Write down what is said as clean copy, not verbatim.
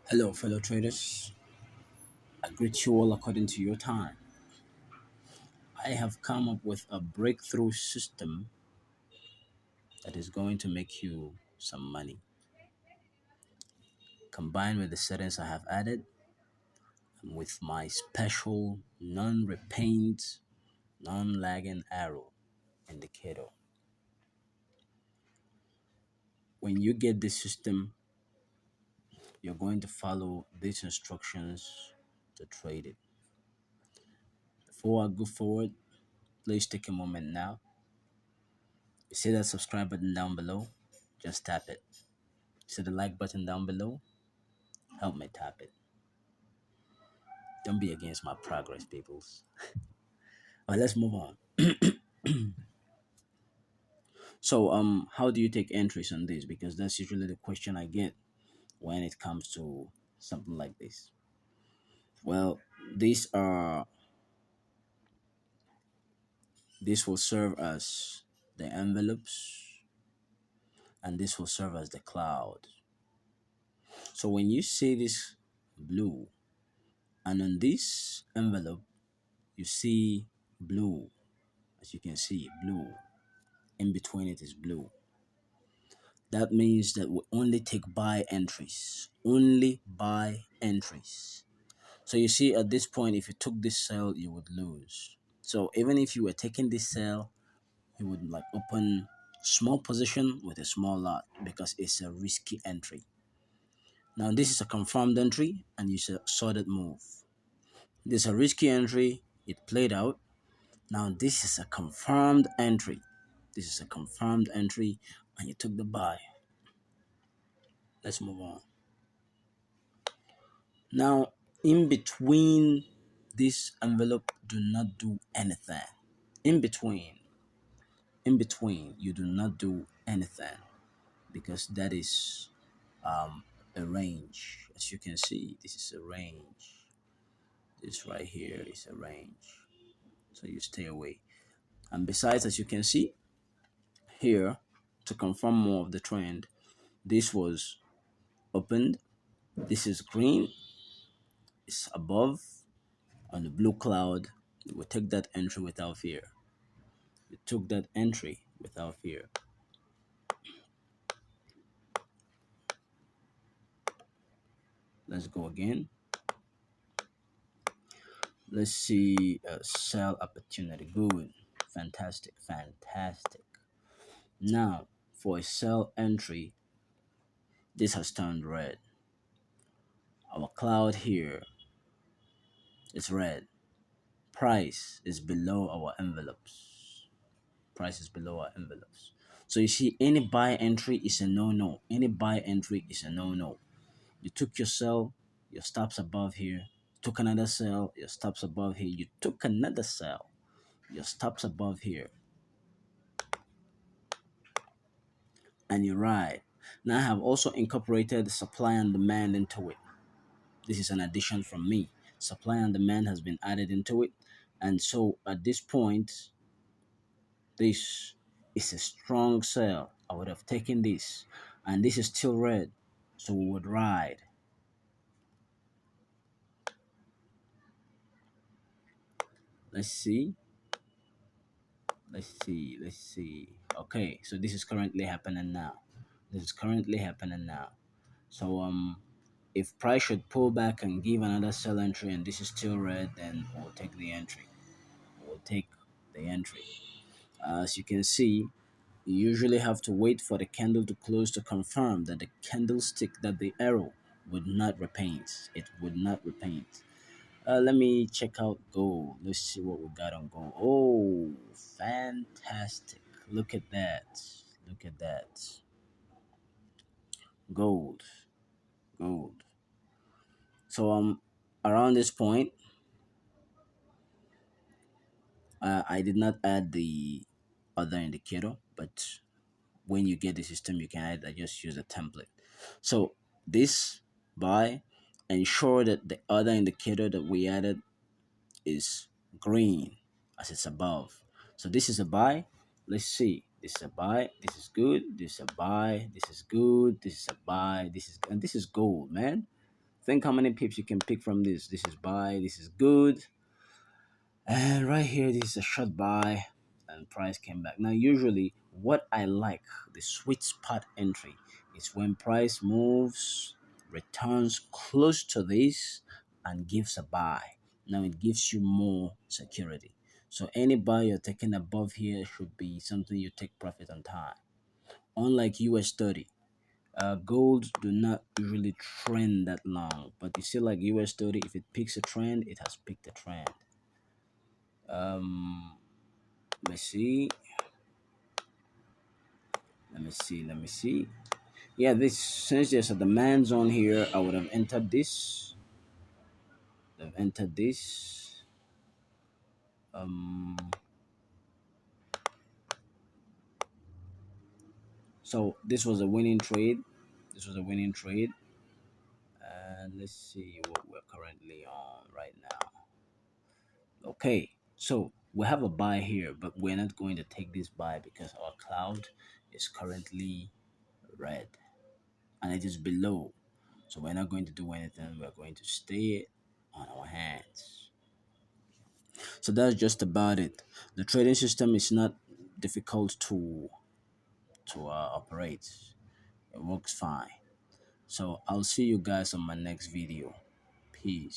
Hello, fellow traders. I greet you all according to your time. I have come up with a breakthrough system that is going to make you some money. Combined with the settings I have added and with my special non-repaint, non-lagging arrow indicator. When you get this system, you're going to follow these instructions to trade it. Before I go forward, please take a moment now. You see that subscribe button down below? Just tap it. See the like button down below? Help me tap it. Don't be against my progress, peoples. All right, let's move on. So, how do you take entries on this? Because that's usually the question I get when it comes to something like this. Well, these are this will serve as the envelopes, and this will serve as the cloud. So when you see this blue, and on this envelope you see blue, as you can see, blue. In between it is blue. That means that we only take buy entries. Only buy entries. So you see at this point, if you took this sell, you would lose. So even if you were taking this sell, you would like open small position with a small lot because it's a risky entry. Now this is a confirmed entry and you saw that move. This is a risky entry. It played out. Now this is a confirmed entry. This is a confirmed entry and you took the buy. Let's move on. Now, in between this envelope, do not do anything. In between, you do not do anything because that is a range. As you can see, this is a range. This right here is a range. So you stay away. And besides, as you can see here, to confirm more of the trend, this was opened. This is green. It's above on the blue cloud. We take that entry without fear. You took that entry without fear. Let's go again. Let's see a sell opportunity. Good. Fantastic. Fantastic. Now, for a sell entry, this has turned red. Our cloud here is red. Price is below our envelopes. Price is below our envelopes. So you see, any buy entry is a no-no. Any buy entry is a no-no. You took your sell, your stops above here. Took another sell, your stops above here. You took another sell, your stops above here. And you ride. Now I have also incorporated supply and demand into it. This is an addition from me. Supply and demand has been added into it. And so at this point, this is a strong sell. I would have taken this. And this is still red. So we would ride. Let's see. Let's see. Okay, so this is currently happening now. So if price should pull back and give another sell entry and this is still red, then we'll take the entry. As you can see, you usually have to wait for the candle to close to confirm that the candlestick, that the arrow would not repaint. It would not repaint. Let me check out gold. Let's see what we got on gold. Oh, fantastic. Look at that. Look at that. Gold. Gold. So around this point, I did not add the other indicator, but when you get the system, you can add. I just use a template. So this buy, ensure that the other indicator that we added is green as it's above. So this is a buy. Let's see. This is a buy. This is good. This is a buy. This is good. This is a buy. This is, and this is gold, man. Think how many pips you can pick from this. This is buy, this is good. And right here, this is a short buy, and price came back. Now, usually, what I like, the sweet spot entry, is when price moves, returns close to this, and gives a buy. Now, it gives you more security. So, any buy you're taking above here should be something you take profit on time. Unlike US 30, gold do not usually trend that long, but you see, like US 30, if it picks a trend, it has picked a trend. Um, let me see. Let me see. Yeah, this since there's a demand zone here, I would have entered this. I've entered this. Um, so this was a winning trade. This was a winning trade. And let's see what we're currently on right now. Okay, so we have a buy here, but we're not going to take this buy because our cloud is currently red and it is below. So we're not going to do anything. We're going to stay on our hands. So that's just about it. The trading system is not difficult to operate. It works fine. So I'll see you guys on my next video. Peace.